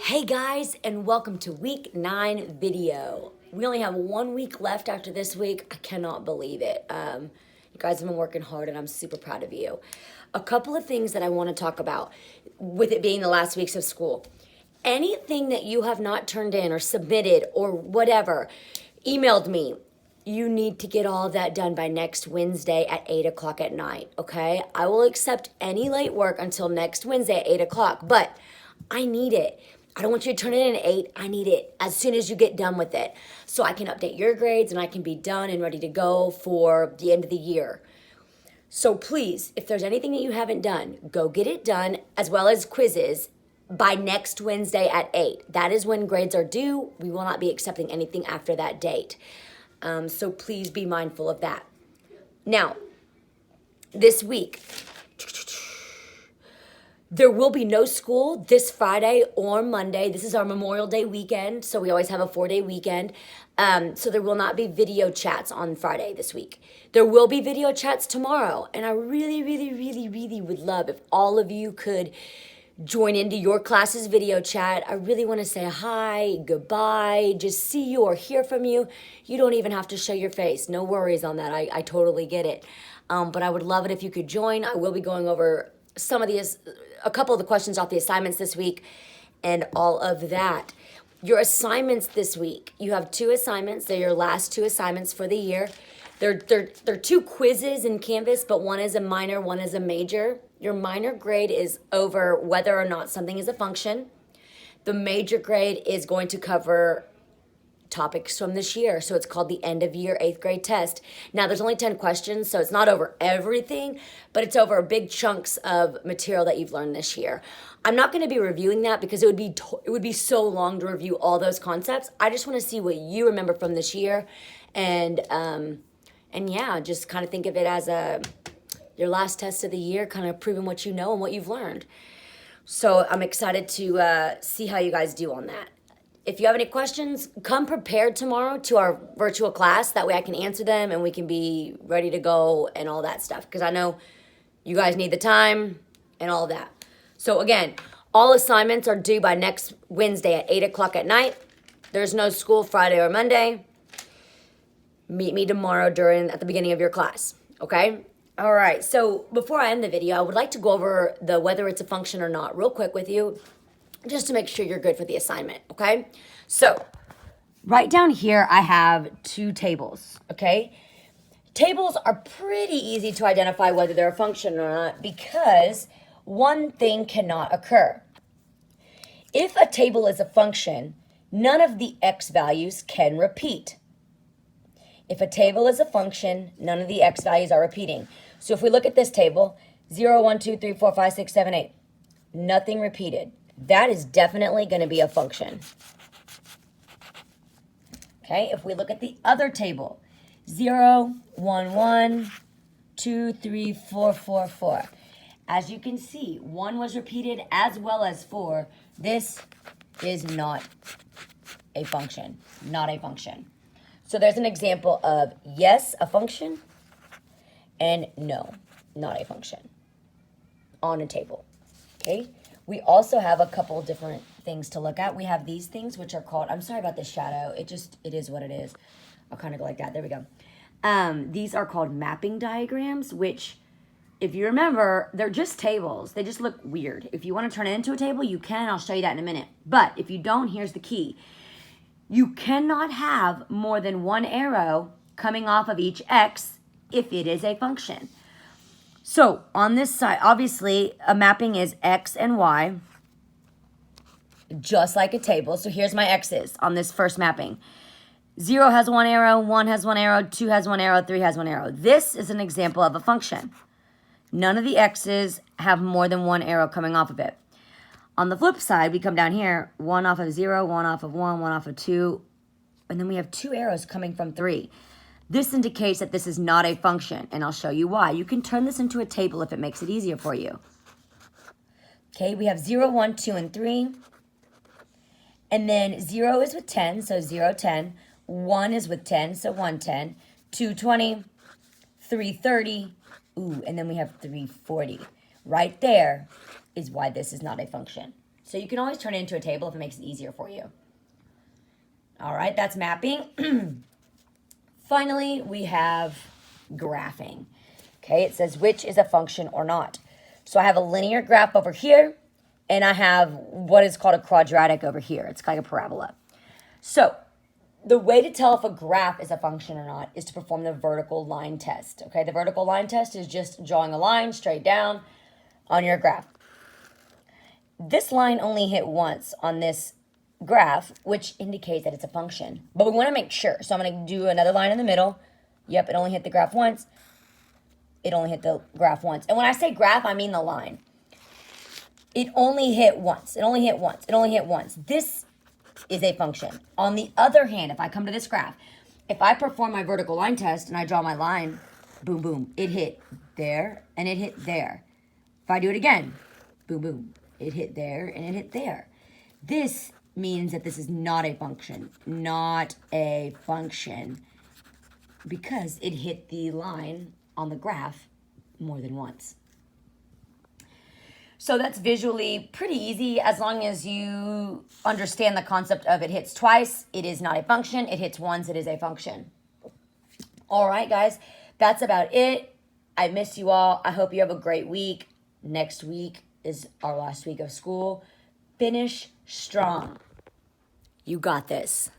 Hey guys, and welcome to week 9 video. We only have 1 week left after this week. I cannot believe it. You guys have been working hard and I'm super proud of you. A couple of things that I want to talk about with it being the last weeks of school. Anything that you have not turned in or submitted or whatever, emailed me. You need to get all of that done by next Wednesday at 8 o'clock at night, okay? I will accept any late work until next Wednesday at 8 o'clock, but I need it. I don't want you to turn it in at 8. I need it as soon as you get done with it so I can update your grades and I can be done and ready to go for the end of the year. So please, if there's anything that you haven't done, go get it done, as well as quizzes by next Wednesday at 8. That is when grades are due. We will not be accepting anything after that date. So please be mindful of that. Now, this week, there will be no school this Friday or Monday. This is our Memorial Day weekend, so we always have a 4-day weekend. So there will not be video chats on Friday this week. There will be video chats tomorrow, and I really, really, really, really would love if all of you could join into your class's video chat. I really want to say hi, goodbye, just see you or hear from you. You don't even have to show your face. No worries on that. I totally get it. But I would love it if you could join. I will be going over a couple of the questions off the assignments this week and all of that. Your assignments this week, you have 2 assignments. They're your last 2 assignments for the year. They're 2 quizzes in Canvas, but one is a minor, one is a major. Your minor grade is over whether or not something is a function. The major grade is going to cover topics from this year. So it's called the end of year 8th grade test. Now there's only 10 questions, so it's not over everything, but it's over big chunks of material that you've learned this year. I'm not going to be reviewing that because it would be so long to review all those concepts. I just want to see what you remember from this year, and yeah, just kind of think of it as your last test of the year, kind of proving what you know and what you've learned. So I'm excited to see how you guys do on that. If you have any questions, come prepared tomorrow to our virtual class. That way I can answer them and we can be ready to go and all that stuff. Because I know you guys need the time and all that. So again, all assignments are due by next Wednesday at 8 o'clock at night. There's no school Friday or Monday. Meet me tomorrow at the beginning of your class, okay? All right, so before I end the video, I would like to go over the whether it's a function or not real quick with you, just to make sure you're good for the assignment, okay? So, right down here, I have 2 tables, okay? Tables are pretty easy to identify whether they're a function or not because one thing cannot occur. If a table is a function, none of the x values can repeat. If a table is a function, none of the x values are repeating. So if we look at this table, 0, 1, 2, 3, 4, 5, 6, 7, 8, nothing repeated. That is definitely going to be a function. Okay, if we look at the other table, 0, 1, 1, 2, 3, 4, 4, 4. As you can see, 1 was repeated as well as 4. This is not a function, not a function. So there's an example of yes, a function, and no, not a function on a table, okay? We also have a couple different things to look at. We have these things, which are called, I'm sorry about the shadow. It is what it is. I'll kind of go like that. There we go. These are called mapping diagrams, which, if you remember, they're just tables. They just look weird. If you want to turn it into a table, you can. I'll show you that in a minute. But if you don't, here's the key. You cannot have more than 1 arrow coming off of each x if it is a function. So on this side, obviously, a mapping is x and y, just like a table. So here's my x's on this first mapping. 0 has 1 arrow, 1 has 1 arrow, 2 has 1 arrow, 3 has 1 arrow. This is an example of a function. None of the x's have more than 1 arrow coming off of it. On the flip side, we come down here, 1 off of 0, 1 off of 1, 1 off of 2, and then we have 2 arrows coming from 3. This indicates that this is not a function, and I'll show you why. You can turn this into a table if it makes it easier for you. Okay, we have 0, 1, 2, and 3. And then 0 is with 10, so 0, 10. 1 is with 10, so 1, 10. 2, 20. 3, 30. Ooh, and then we have 3, 40. Right there is why this is not a function. So you can always turn it into a table if it makes it easier for you. All right, that's mapping. Finally, we have graphing. Okay, it says which is a function or not. So I have a linear graph over here, and I have what is called a quadratic over here. It's like a parabola. So the way to tell if a graph is a function or not is to perform the vertical line test. Okay, the vertical line test is just drawing a line straight down on your graph. This line only hit once on this graph, which indicates that it's a function. But we want to make sure. So I'm going to do another line in the middle. Yep, it only hit the graph once. It only hit the graph once. And when I say graph, I mean the line. It only hit once. It only hit once. It only hit once. This is a function. On the other hand, if I come to this graph, if I perform my vertical line test and I draw my line, boom, boom, it hit there and it hit there. If I do it again, boom, boom, it hit there and it hit there. This means that this is not a function, because it hit the line on the graph more than once. So that's visually pretty easy as long as you understand the concept of it hits twice, it is not a function. It hits once, it is a function. All right, guys, that's about it. I miss you all. I hope you have a great week. Next week is our last week of school. Finish strong. You got this.